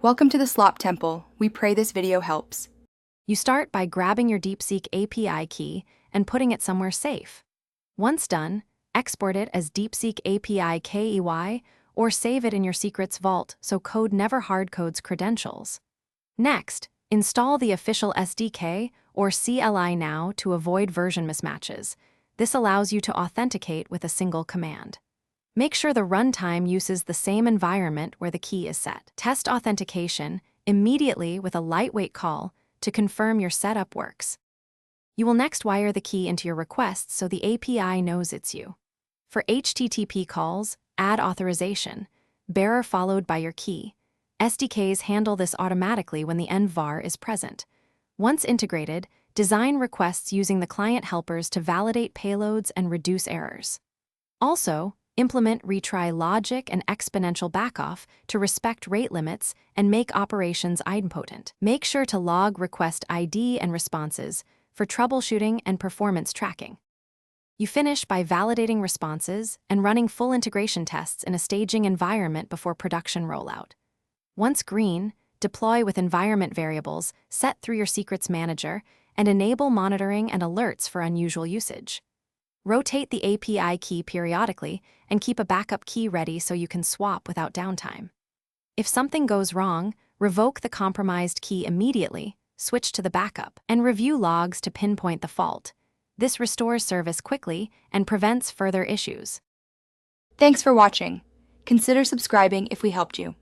Welcome to the Slop Temple. We pray this video helps. You start by grabbing your DeepSeek API key and putting it somewhere safe. Once done, export it as DeepSeek API KEY or save it in your secrets vault so code never hardcodes credentials. Next, install the official SDK or CLI now to avoid version mismatches. This allows you to authenticate with a single command. Make sure the runtime uses the same environment where the key is set. Test authentication immediately with a lightweight call to confirm your setup works. You will next wire the key into your request so the API knows it's you. For HTTP calls, add authorization, bearer followed by your key. SDKs handle this automatically when the env is present. Once integrated, design requests using the client helpers to validate payloads and reduce errors. Also, implement retry logic and exponential backoff to respect rate limits and make operations idempotent. Make sure to log request ID and responses for troubleshooting and performance tracking. You finish by validating responses and running full integration tests in a staging environment before production rollout. Once green, deploy with environment variables set through your secrets manager and enable monitoring and alerts for unusual usage. Rotate the API key periodically and keep a backup key ready so you can swap without downtime. If something goes wrong, revoke the compromised key immediately, switch to the backup, and review logs to pinpoint the fault. This restores service quickly and prevents further issues. Thanks for watching. Consider subscribing if we helped you.